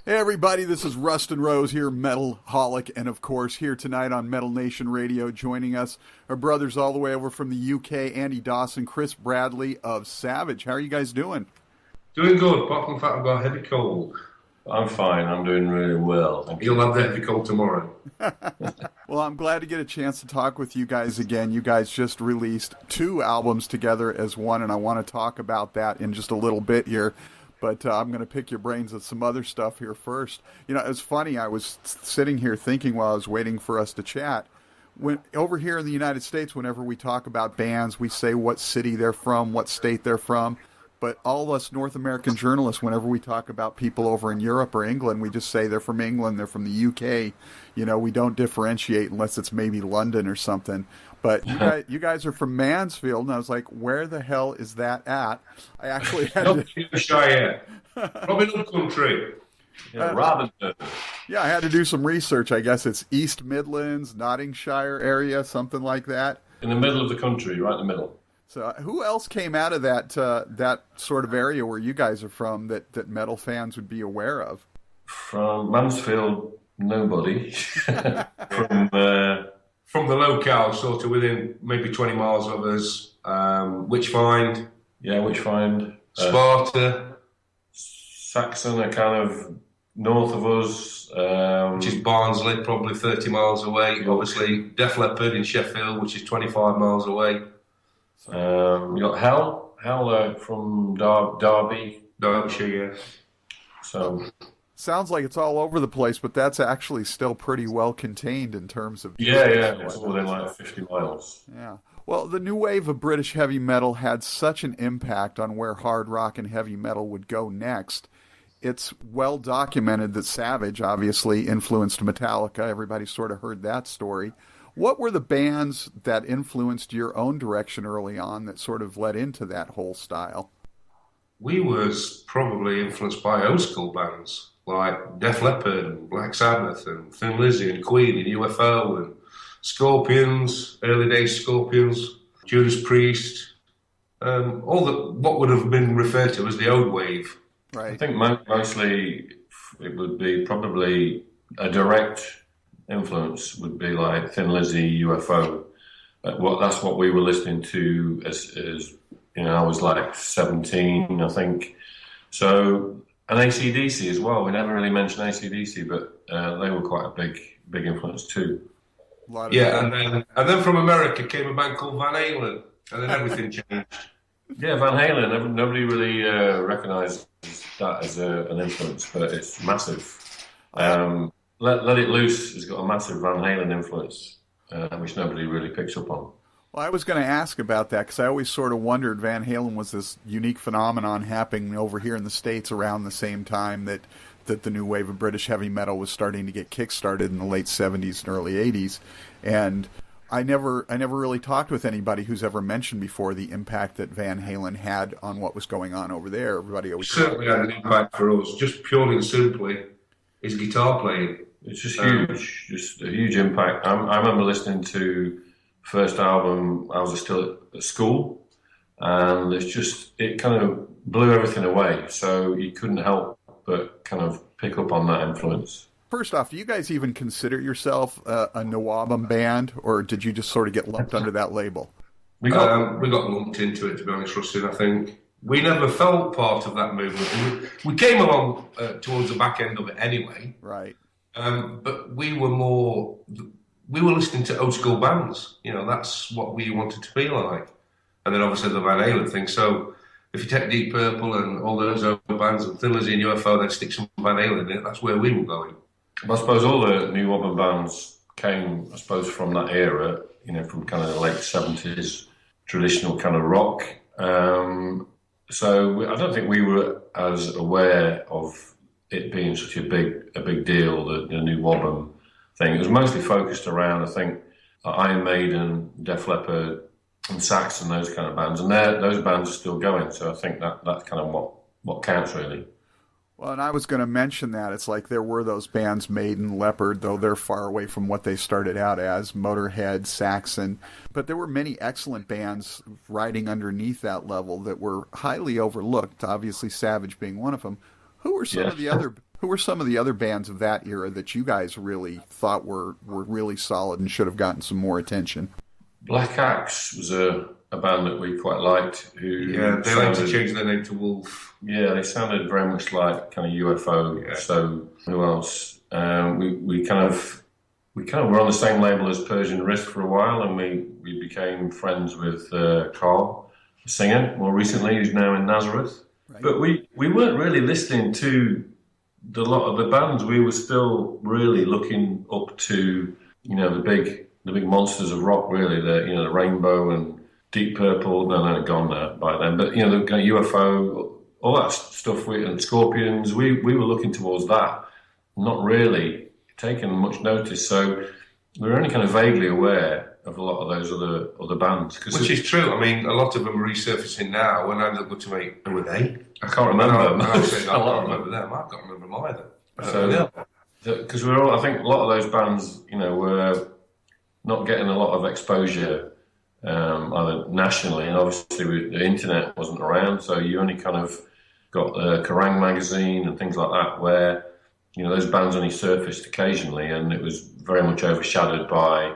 Hey everybody, this is Rustin Rose here, Metalholic, and of course here tonight on Metal Nation Radio, joining us are brothers all the way over from the UK, Andy Dawson, Chris Bradley of Savage. How are you guys doing? Doing good, apart from the fact I've got a heavy cold. I'm fine. I'm doing really well. Thank you. You'll have the heavy cold tomorrow. Well, I'm glad to get a chance to talk with you guys again. You guys just released 2 albums together as one, and I want to talk about that in just a little bit here. But I'm going to pick your brains with some other stuff here first. You know, it's funny. I was sitting here thinking while I was waiting for us to chat. When over here in the United States, whenever we talk about bands, we say what city they're from, what state they're from. But all of us North American journalists, whenever we talk about people over in Europe or England, we just say they're from England, they're from the UK. You know, we don't differentiate unless it's maybe London or something. But you guys are from Mansfield, and I was like, where the hell is that at? I actually had Not to Shire. Robin Hood country. Yeah, Robin. Yeah, I had to do some research. I guess it's East Midlands, Nottinghamshire area, something like that. In the middle of the country, right in the middle. So who else came out of that sort of area where you guys are from that metal fans would be aware of? From Mansfield, nobody. From the locale, sort of within maybe 20 miles of us. Witchfind. Yeah, Witchfind. Sparta. Saxon are kind of north of us. Which is Barnsley, probably 30 miles away. Obviously, Def Leppard in Sheffield, which is 25 miles away. You got Hell from Derby. Derbyshire, yeah. So sounds like it's all over the place, but that's actually still pretty well contained in terms of... Yeah, it's within like 50 miles. Yeah. Well, the new wave of British heavy metal had such an impact on where hard rock and heavy metal would go next. It's well documented that Savage obviously influenced Metallica. Everybody sort of heard that story. What were the bands that influenced your own direction early on that sort of led into that whole style? We was probably influenced by old school bands like Def Leppard and Black Sabbath and Thin Lizzy and Queen and UFO and Scorpions, early days Scorpions, Judas Priest, what would have been referred to as the old wave. Right. I think mostly it would be probably a direct influence would be like Thin Lizzy, UFO. That's what we were listening to as you know, I was like 17, I think. So, and AC/DC as well. We never really mentioned AC/DC, but they were quite a big influence too. And then from America came a band called Van Halen, and then everything changed. Yeah, Van Halen. Nobody really recognised that as an influence, but it's massive. Let It Loose has got a massive Van Halen influence, which nobody really picks up on. Well, I was going to ask about that because I always sort of wondered Van Halen was this unique phenomenon happening over here in the States around the same time that the new wave of British heavy metal was starting to get kick-started in the late 70s and early 80s. And I never really talked with anybody who's ever mentioned before the impact that Van Halen had on what was going on over there. Everybody always certainly had an impact for us, just purely and simply his guitar playing. It's just huge, just a huge impact. I remember listening to first album. I was still at school, and it kind of blew everything away. So you couldn't help but kind of pick up on that influence. First off, do you guys even consider yourself a Nawabum band, or did you just sort of get lumped under that label? We got lumped into it, to be honest, Rustin. I think we never felt part of that movement. We came along towards the back end of it anyway. Right. But we were listening to old school bands. You know, that's what we wanted to be like. And then obviously the Van Halen thing. So if you take Deep Purple and all those old bands and Thin Lizzy and UFO, then stick some Van Halen in it. That's where we were going. I suppose all the new urban bands came, I suppose, from that era, you know, from kind of the late 70s, traditional kind of rock. So I don't think we were as aware of it being such a big deal, the new Wobham thing. It was mostly focused around, I think, Iron Maiden, Def Leppard, and Saxon, those kind of bands. And those bands are still going, so I think that's kind of what counts, really. Well, and I was going to mention that. It's like there were those bands, Maiden, Leopard, though they're far away from what they started out as, Motorhead, Saxon. But there were many excellent bands riding underneath that level that were highly overlooked, obviously Savage being one of them. Who were some of the other Who were some of the other bands of that era that you guys really thought were really solid and should have gotten some more attention? Black Axe was a band that we quite liked. They like to change their name to Wolf. Yeah, they sounded very much like kind of UFO. Yeah. So who else? We kind of were on the same label as Persian Risk for a while, and we became friends with Carl, the singer, more recently, who's now in Nazareth. Right. But we weren't really listening to a lot of the bands. We were still really looking up to, the big monsters of rock, really, the Rainbow and Deep Purple. No, they're gone now by then. But the kind of UFO, all that stuff, and Scorpions. We were looking towards that, not really taking much notice. So we were only kind of vaguely aware of a lot of those other bands. Which is true. I mean, a lot of them are resurfacing now. When I look to me, who are they? I can't remember. I can't remember them. I can't remember them either. So, because I think a lot of those bands, were not getting a lot of exposure, either nationally, and obviously the internet wasn't around, so you only kind of got Kerrang magazine and things like that, where those bands only surfaced occasionally, and it was very much overshadowed by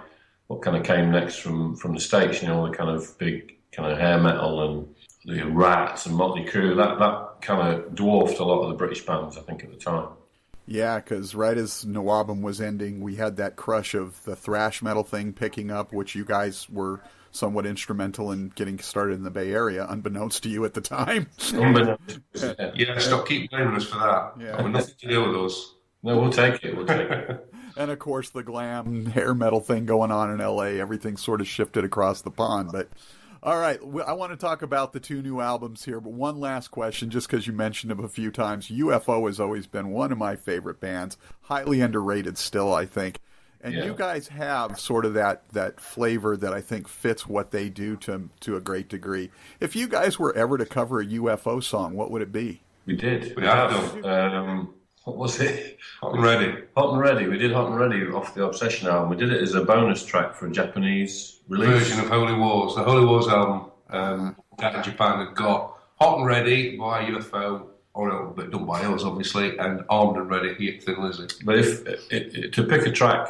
what kind of came next from the States. The kind of big kind of hair metal and the Rats and Motley Crue. That kind of dwarfed a lot of the British bands, I think, at the time. Yeah, because right as Nawabum was ending, we had that crush of the thrash metal thing picking up, which you guys were somewhat instrumental in getting started in the Bay Area, unbeknownst to you at the time. Keep blaming us for that. Yeah. We're nothing to do with us. No, we'll take it. And of course, the glam hair metal thing going on in LA, everything sort of shifted across the pond. But all right, I want to talk about the two new albums here, but one last question, just because you mentioned them a few times. UFO has always been one of my favorite bands, highly underrated still, I think. And you guys have sort of that flavor that I think fits what they do to a great degree. If you guys were ever to cover a UFO song, what would it be? We did. We have. What was it? Hot and Ready. Hot and Ready. We did Hot and Ready off the Obsession album. We did it as a bonus track for a Japanese release. Version of Holy Wars. The Holy Wars album that in Japan had got Hot and Ready by UFO, but done by us, obviously, and Armed and Ready here, Thin Lizzy. But if to pick a track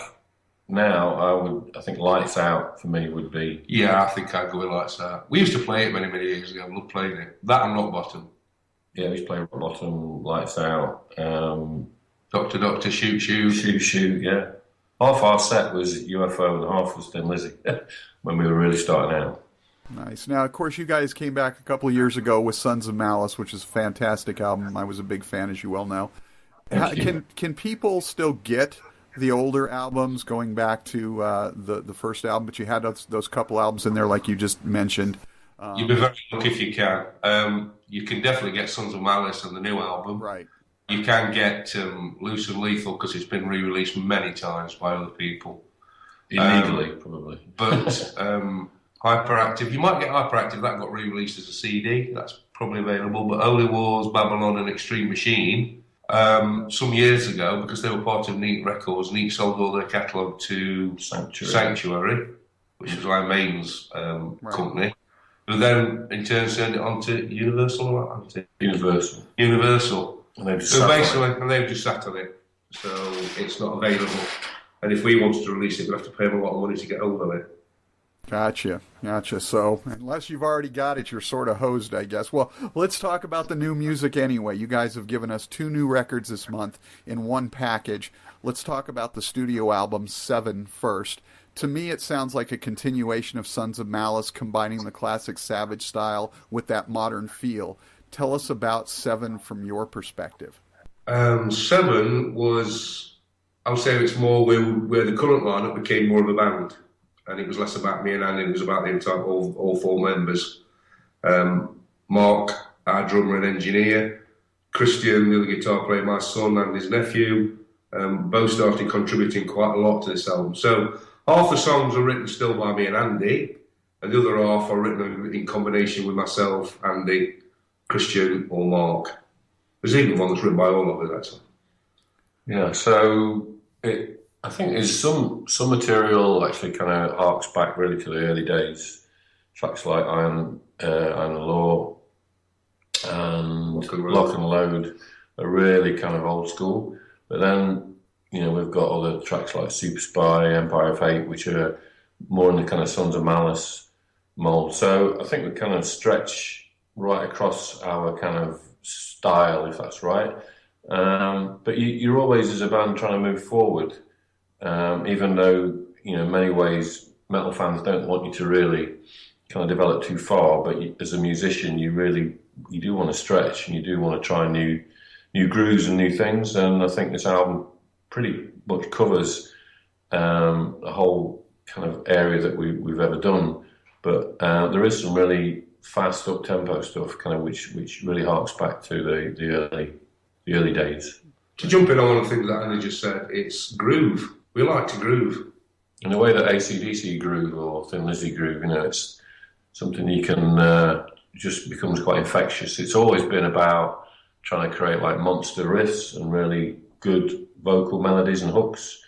now, I think Lights Out for me would be. Yeah, I think I'd go with Lights Out. We used to play it many, many years ago. I loved playing it. That and Rock Bottom. Yeah, we used to play Rock Bottom, Lights Out. Doctor, Shoot. Yeah. Half our set was UFO and half was Thin Lizzy when we were really starting out. Nice. Now, of course, you guys came back a couple of years ago with Sons of Malice, which is a fantastic album. I was a big fan, as you well know. Can people still get the older albums going back to the first album? But you had those couple albums in there, like you just mentioned. You'd be very lucky if you can. You can definitely get Sons of Malice on the new album. Right. You can get Loose and Lethal because it's been re-released many times by other people. Illegally, probably. But Hyperactive, you might get Hyperactive. That got re-released as a CD. That's probably available. But Holy Wars, Babylon and Extreme Machine, some years ago, because they were part of Neat Records, Neat sold all their catalogue to Sanctuary, which was Iron Maiden's company. But then, in turn, turned it on to Universal. Universal. And they've just sat on it. So it's not available. And if we wanted to release it, we'd have to pay them a lot of money to get hold of it. Gotcha. So unless you've already got it, you're sort of hosed, I guess. Well, let's talk about the new music anyway. You guys have given us 2 new records this month in one package. Let's talk about the studio album 7 first. To me, it sounds like a continuation of Sons of Malice, combining the classic Savage style with that modern feel. Tell us about 7 from your perspective. 7 was, I would say it's more where the current lineup became more of a band. And it was less about me and Andy, it was about the entire, all 4 members. Mark, our drummer and engineer, Christian, the other guitar player, my son and his nephew, both started contributing quite a lot to this album. So half the songs are written still by me and Andy, and the other half are written in combination with myself, Andy, Christian or Mark. There's even one that's written by all of us, actually. Yeah, so I think there's some material actually kind of harks back really to the early days. Tracks like Iron and Law and Lock and Load. are really kind of old school. But then, we've got other tracks like Super Spy, Empire of Hate, which are more in the kind of Sons of Malice mold. So I think we kind of stretch right across our kind of style, if that's right. But you're always, as a band, trying to move forward, even though, in many ways, metal fans don't want you to really kind of develop too far. But as a musician, you do want to stretch, and you do want to try new grooves and new things. And I think this album pretty much covers the whole kind of area that we've ever done. But there is some really fast up-tempo stuff, kind of which really harks back to the early days. To jump in on one of the things that Andy just said, it's groove. We like to groove. In the way that AC/DC groove or Thin Lizzy groove, it's something you can just becomes quite infectious. It's always been about trying to create like monster riffs and really good vocal melodies and hooks.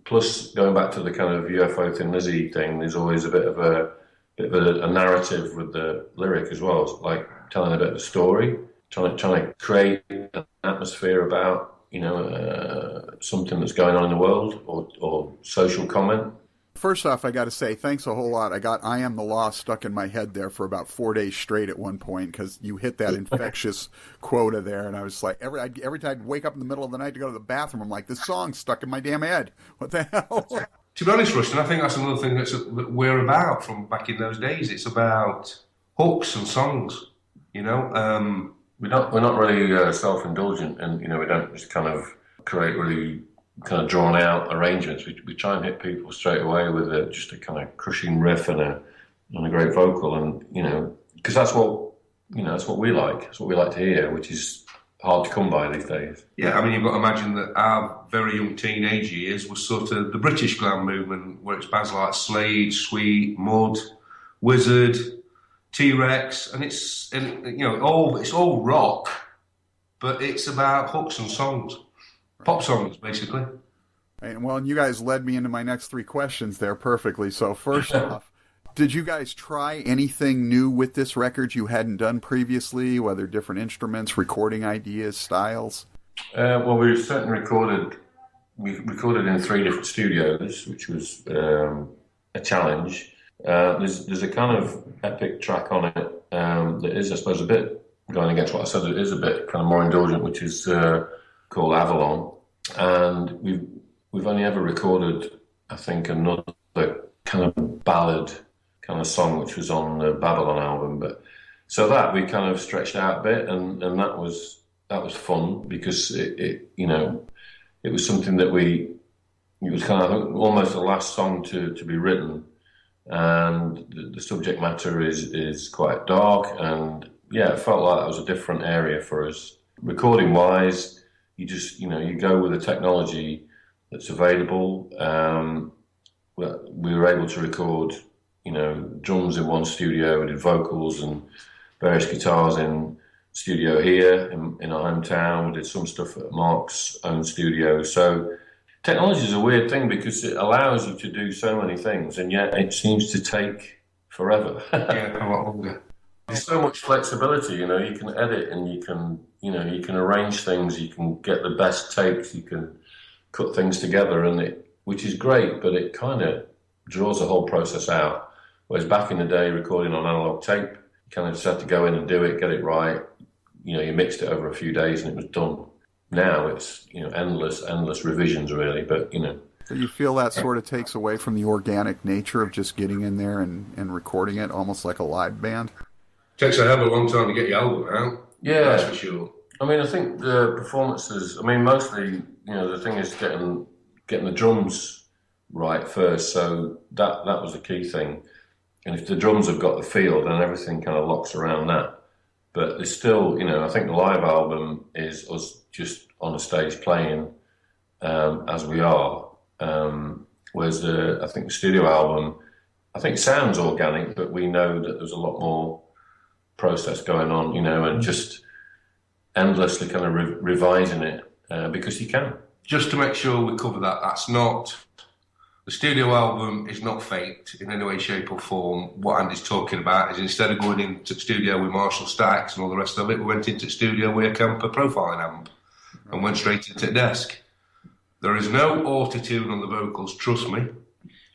Plus, going back to the kind of UFO Thin Lizzy thing, there's always a bit of a narrative with the lyric as well. It's like telling a bit of a story, trying to create an atmosphere about something that's going on in the world or social comment. First off, I got to say, thanks a whole lot. I got I Am the Law stuck in my head there for about 4 days straight at one point because you hit that infectious quota there. And I was like, every time I'd wake up in the middle of the night to go to the bathroom, I'm like, this song's stuck in my damn head. What the hell? To be honest, Rustin, I think that's another thing that we're about from back in those days. It's about hooks and songs, We're not really self-indulgent, and we don't just kind of create really kind of drawn out arrangements. We try and hit people straight away with just a kind of crushing riff and a great vocal, and because that's what we like. That's what we like to hear, which is hard to come by these days. Yeah, I mean, you've got to imagine that our very young teenage years was sort of the British glam movement, where it's bands like Slade, Sweet, Mud, Wizard, T-Rex, and it's all rock, but it's about hooks and songs, pop songs, basically. Right, well, you guys led me into my next 3 questions there perfectly. So first off, did you guys try anything new with this record you hadn't done previously, whether different instruments, recording ideas, styles? Well, we certainly recorded in 3 different studios, which was a challenge. There's a kind of epic track on it that is, I suppose, a bit going against what I said. It is a bit kind of more indulgent, which is called Avalon, and we've only ever recorded, I think, another kind of ballad kind of song, which was on the Babylon album. But so that we kind of stretched out a bit, and that was fun because it was something that it was kind of, I think, almost the last song to be written. And the subject matter is quite dark, and yeah, it felt like that was a different area for us. Recording wise, you just you go with the technology that's available. We were able to record drums in one studio. We did vocals and various guitars in studio here in our hometown. We did some stuff at Mark's own studio. So technology is a weird thing because it allows you to do so many things, and yet it seems to take forever. Yeah, a lot longer. There's so much flexibility, you can edit and you can arrange things, you can get the best takes, you can cut things together, which is great, but it kind of draws the whole process out. Whereas back in the day, recording on analog tape, you kind of just had to go in and do it, get it right. You mixed it over a few days and it was done. Now it's endless revisions really, but So you feel that sort of takes away from the organic nature of just getting in there and recording it, almost like a live band? Takes a hell of a long time to get your album out. Yeah, that's for sure. I mean, I think the performances. I mean, mostly, the thing is getting the drums right first. So that was the key thing. And if the drums have got the feel, then everything kind of locks around that. But there's still, I think the live album is us just on a stage playing as we are. Whereas I think the studio album, I think sounds organic, but we know that there's a lot more process going on, and just endlessly kind of revising it because you can. Just to make sure we cover that, that's not The studio album is not faked in any way, shape or form. What Andy's talking about is instead of going into the studio with Marshall stacks and all the rest of it, we went into the studio with a Kemper profiling amp and went straight into the desk. There is no auto-tune on the vocals, trust me,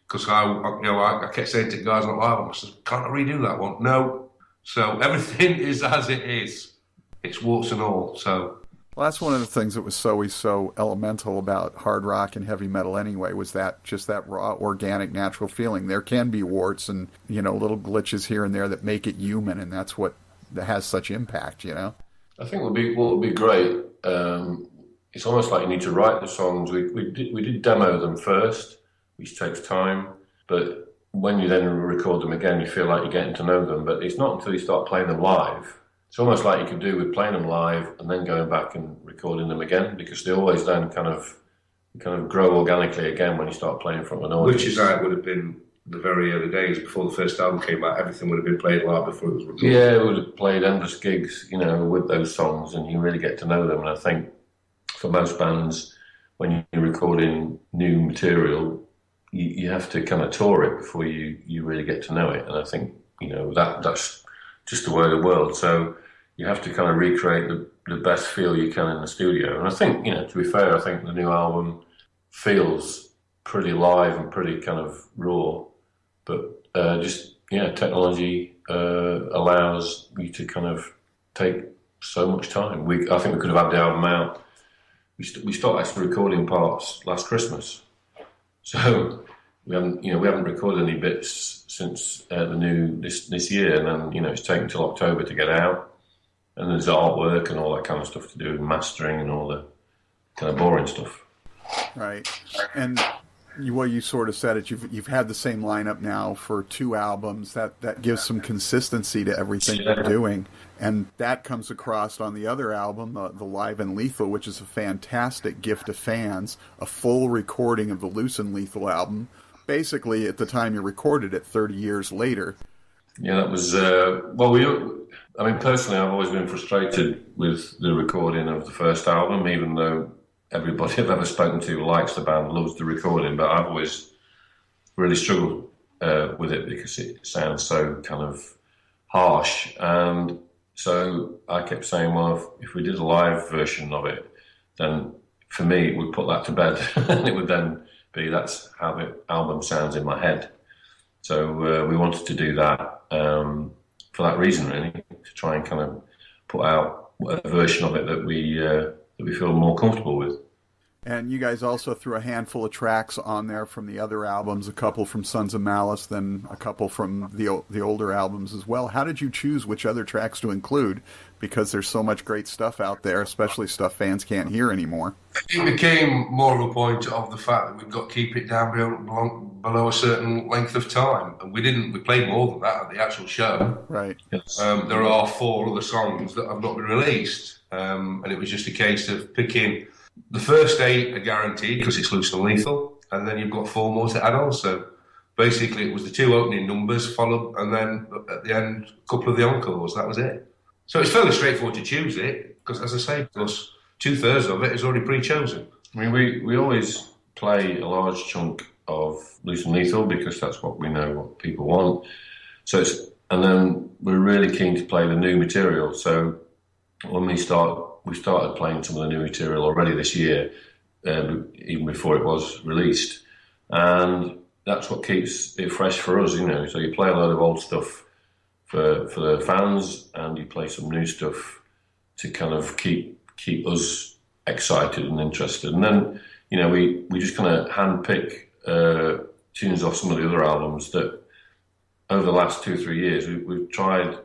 because I kept saying to the guys on the album, I said, can't I redo that one? No. So everything is as it is. It's warts and all, so... Well, that's one of the things that was always so elemental about hard rock and heavy metal anyway, was that just that raw, organic, natural feeling. There can be warts and, little glitches here and there that make it human, and that's what has such impact, I think what would be great, it's almost like you need to write the songs. We did demo them first, which takes time, but when you then record them again, you feel like you're getting to know them, but it's not until you start playing them live. It's almost like you could do with playing them live and then going back and recording them again, because they always then kind of grow organically again when you start playing from an audience. Which is how it would have been the very early days before the first album came out. Everything would have been played live before it was recorded. Yeah, we would have played endless gigs, with those songs, and you really get to know them. And I think for most bands, when you're recording new material, you have to kind of tour it before you really get to know it. And I think, that's just the way of the world. So you have to kind of recreate the best feel you can in the studio. And I think, to be fair, I think the new album feels pretty live and pretty kind of raw. But technology allows you to kind of take so much time. I think we could have had the album out. We started actually recording parts last Christmas. So we haven't recorded any bits since this year, and then it's taken till October to get out, and there's artwork and all that kind of stuff to do, and mastering and all the kind of boring stuff. Right, and you sort of said it. You've had the same lineup now for 2 albums. That gives some consistency to everything you're doing, and that comes across on the other album, the Live and Lethal, which is a fantastic gift to fans. A full recording of the Loose and Lethal album. Basically, at the time you recorded it, 30 years later. Yeah, that was, personally, I've always been frustrated with the recording of the first album, even though everybody I've ever spoken to likes the band, loves the recording, but I've always really struggled with it because it sounds so kind of harsh. And so I kept saying, well, if we did a live version of it, then for me, it would put that to bed, and it would then that's how the album sounds in my head. So we wanted to do that for that reason, really, to try and kind of put out a version of it that we feel more comfortable with. And you guys also threw a handful of tracks on there from the other albums, a couple from Sons of Malice, then a couple from the older albums as well. How did you choose which other tracks to include? Because there's so much great stuff out there, especially stuff fans can't hear anymore. It became more of a point of the fact that we've got to keep it down below a certain length of time. And we played more than that at the actual show. Right. Yes. There are 4 other songs that have not been released. And it was just a case of picking... The first 8 are guaranteed because it's Loose and Lethal, and then you've got 4 more to add on. So basically, it was the 2 opening numbers followed, and then at the end, a couple of the encores. That was it. So it's fairly straightforward to choose it because, as I say, plus 2/3 of it is already pre-chosen. I mean, we always play a large chunk of Loose and Lethal because that's what we know what people want. And then we're really keen to play the new material. So when we started playing some of the new material already this year, even before it was released. And that's what keeps it fresh for us, So you play a load of old stuff for the fans, and you play some new stuff to kind of keep us excited and interested. And then, we just kind of handpick tunes off some of the other albums that over the last 2 or 3 years we've tried,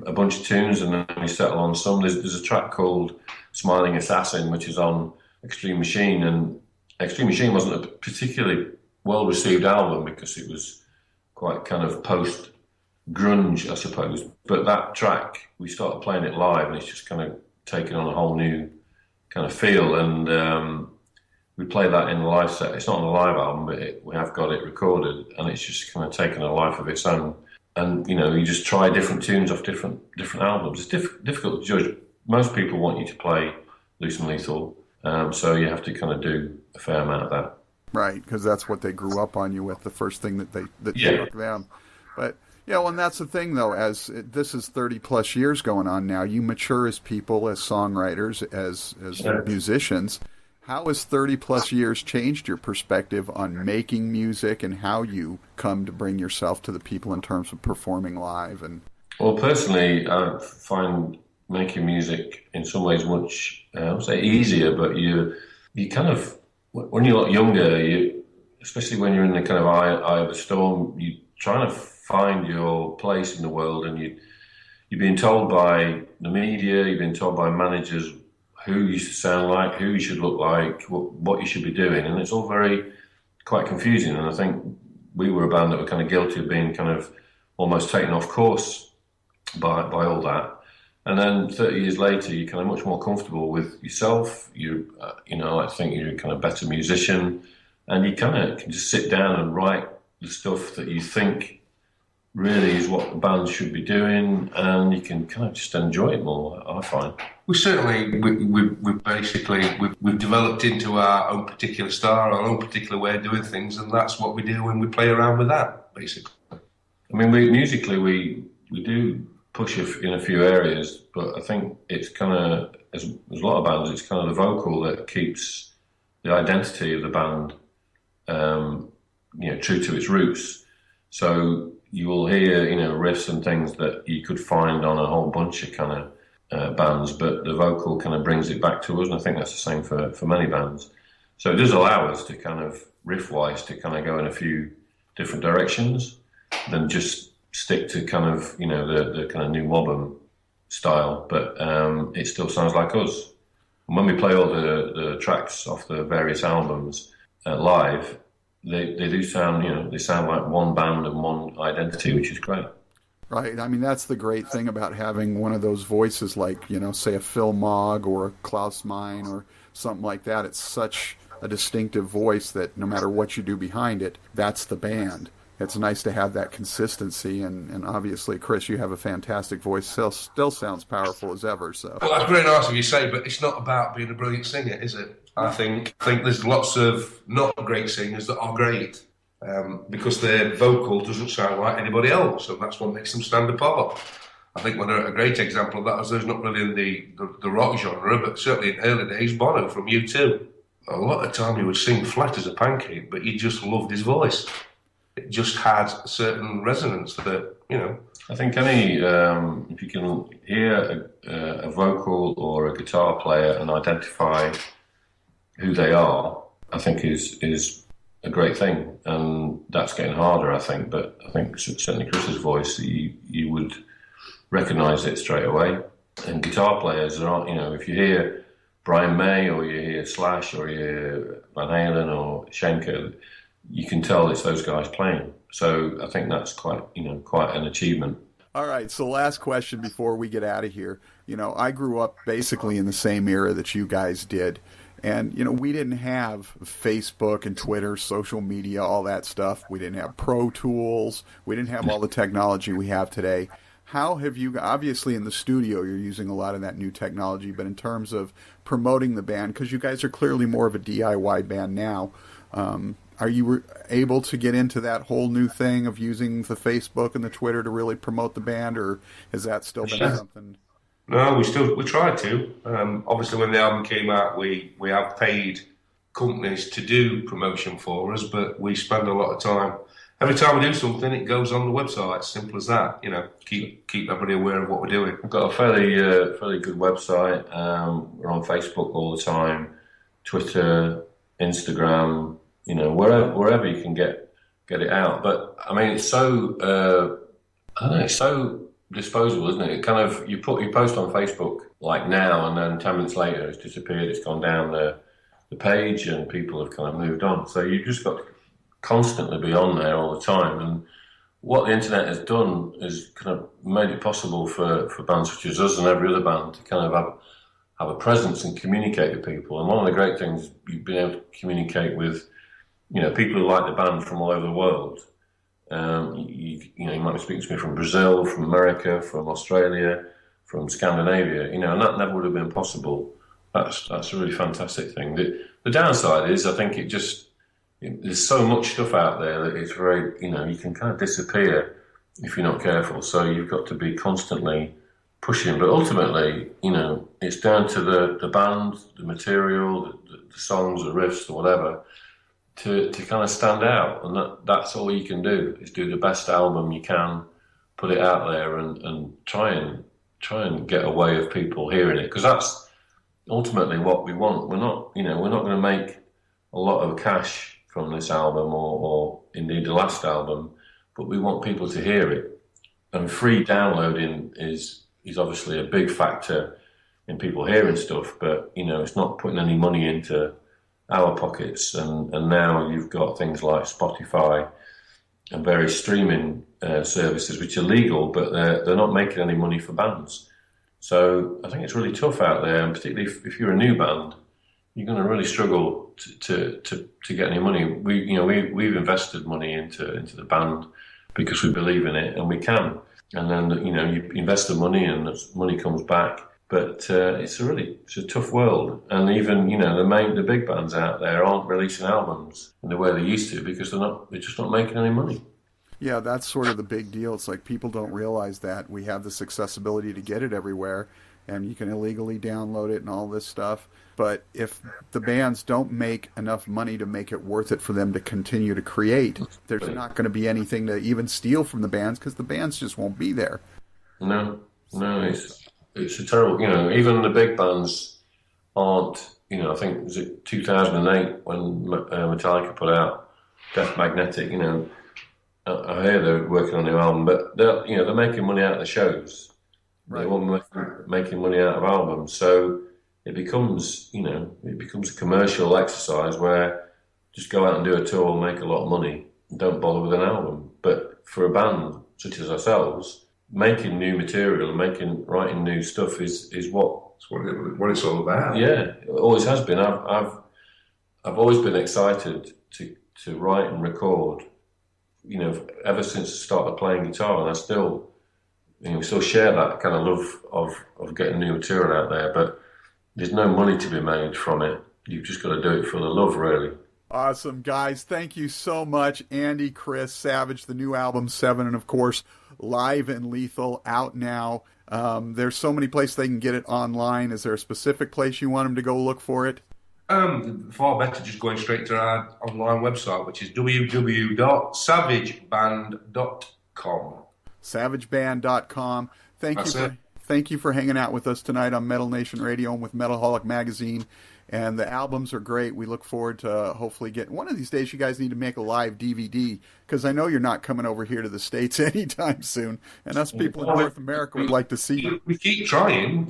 a bunch of tunes, and then we settle on some. There's a track called Smiling Assassin, which is on Extreme Machine, and Extreme Machine wasn't a particularly well-received album because it was quite kind of post-grunge, I suppose. But that track, we started playing it live, and it's just kind of taken on a whole new kind of feel, and we play that in the live set. It's not on a live album, but we have got it recorded, and it's just kind of taken a life of its own. And, you just try different tunes off different albums. It's difficult to judge. Most people want you to play Loose and Lethal, so you have to kind of do a fair amount of that. Right, because that's what they grew up on you with, the first thing that Yeah. struck them. But well, and that's the thing though, this is 30 plus years going on now, you mature as people, as songwriters, as musicians. How has 30 plus years changed your perspective on making music and how you come to bring yourself to the people in terms of performing live? And Well, personally, I find making music in some ways much, I would say easier, but you kind of, when you're a lot younger, especially when you're in the kind of eye of the storm, you're trying to find your place in the world, and you're being told by the media, you're being told by managers who you should sound like, who you should look like, what you should be doing, and it's all quite confusing. And I think we were a band that were kind of guilty of being kind of almost taken off course by all that. And then 30 years later, you're kind of much more comfortable with yourself. I think you're a kind of better musician, and you kind of can just sit down and write the stuff that you think really is what the band should be doing, and you can kind of just enjoy it more, I find. We certainly, we've developed into our own particular style, our own particular way of doing things, and that's what we do when we play around with that, basically. I mean, musically, we do push in a few areas, but I think it's kind of, as a lot of bands, it's kind of the vocal that keeps the identity of the band, true to its roots. So you will hear, riffs and things that you could find on a whole bunch of kind of bands, but the vocal kind of brings it back to us, and I think that's the same for many bands. So it does allow us to kind of, riff-wise, to kind of go in a few different directions than just stick to kind of, the kind of new Wobham style, but it still sounds like us. And when we play all the tracks off the various albums live, they do sound, they sound like one band and one identity, which is great. right, I mean, that's the great thing about having one of those voices like, say a Phil Mogg or a Klaus Meine or something like that. It's such a distinctive voice that no matter what you do behind it, that's the band. It's nice to have that consistency, and obviously, Chris, you have a fantastic voice. Still sounds powerful as ever. So, well, that's very nice of you to say, but it's not about being a brilliant singer, is it? I think there's lots of not great singers that are great because their vocal doesn't sound like anybody else, and that's what makes them stand apart. I think a great example of that is there's not really in the rock genre, but certainly in early days, Bono from U2. A lot of the time he would sing flat as a pancake, but you just loved his voice. It just had a certain resonance that, I think if you can hear a vocal or a guitar player and identify who they are, I think is a great thing. And that's getting harder, I think. But I think certainly Chris's voice, you would recognise it straight away. And guitar players, if you hear Brian May or you hear Slash or you hear Van Halen or Schenker, you can tell it's those guys playing. So I think that's quite an achievement. all right, so last question before we get out of here. I grew up basically in the same era that you guys did. And, we didn't have Facebook and Twitter, social media, all that stuff. We didn't have Pro Tools. We didn't have all the technology we have today. How have you, obviously in the studio you're using a lot of that new technology, but in terms of promoting the band, because you guys are clearly more of a DIY band now, are you able to get into that whole new thing of using the Facebook and the Twitter to really promote the band, or has that still been something? No, we tried to. Obviously, when the album came out, we have paid companies to do promotion for us, but we spend a lot of time. Every time we do something, it goes on the website. Simple as that. Keep everybody aware of what we're doing. We've got a fairly good website. We're on Facebook all the time, Twitter, Instagram. Wherever you can get it out. But I mean, it's so it's so disposable, isn't it? It kind of you post on Facebook like now, and then 10 minutes later it's disappeared. It's gone down the page, and people have kind of moved on. So you've just got to constantly be on there all the time. And what the internet has done is kind of made it possible for bands such as us and every other band to kind of have a presence and communicate with people. And one of the great things you've been able to communicate with, people who like the band from all over the world. You might be speaking to me from Brazil, from America, from Australia, from Scandinavia, and that never would have been possible. That's a really fantastic thing. The downside is, I think it there's so much stuff out there that it's very, you can kind of disappear if you're not careful. So you've got to be constantly pushing. But ultimately, it's down to the band, the material, the songs, the riffs, or whatever, to kind of stand out. And that's all you can do, is do the best album you can, put it out there, and try and get a way of people hearing it. Because that's ultimately what we want. We're not going to make a lot of cash from this album or indeed the last album, but we want people to hear it. And free downloading is obviously a big factor in people hearing stuff, but it's not putting any money into our pockets. And now you've got things like Spotify and various streaming services which are legal, but they're not making any money for bands. So I think it's really tough out there, and particularly if you're a new band, you're going to really struggle to get any money. We've invested money into the band because we believe in it, and we can. And then you invest the money, and the money comes back. But it's a tough world, and even the big bands out there aren't releasing albums in the way they used to because they're just not making any money. Yeah, that's sort of the big deal. It's like people don't realize that we have this accessibility to get it everywhere, and you can illegally download it and all this stuff. But if the bands don't make enough money to make it worth it for them to continue to create, there's not going to be anything to even steal from the bands because the bands just won't be there. No, it's a terrible. Even the big bands aren't. I think was it 2008 when Metallica put out Death Magnetic. I hear they're working on a new album, but they're making money out of the shows. Right. They weren't making money out of albums, so it becomes a commercial exercise where just go out and do a tour, make a lot of money, and don't bother with an album. But for a band such as ourselves, making new material and writing new stuff is what it's all about. Yeah, it always has been. I've always been excited to write and record. Ever since I started playing guitar, and I still, we still share that kind of love of getting new material out there. But there's no money to be made from it. You've just got to do it for the love, really. Awesome, guys. Thank you so much, Andy, Chris, Savage, the new album 7, and of course, Live and Lethal, out now. There's so many places they can get it online. Is there a specific place you want them to go look for it? Far better just going straight to our online website, which is www.savageband.com. Savageband.com. Thank you for hanging out with us tonight on Metal Nation Radio and with Metalholic Magazine. And the albums are great. We look forward to hopefully getting... One of these days, you guys need to make a live DVD, because I know you're not coming over here to the States anytime soon. And us people in North America would like to see you. We keep trying.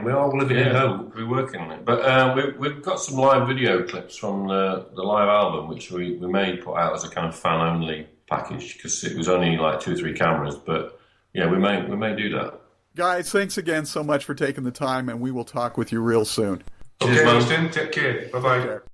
We're all living in hope. We're working on it. But we've got some live video clips from the live album, which we may put out as a kind of fan-only package, because it was only like 2 or 3 cameras. But yeah, we may do that. Guys, thanks again so much for taking the time, and we will talk with you real soon. Okay, Dawson, take care. Bye-bye.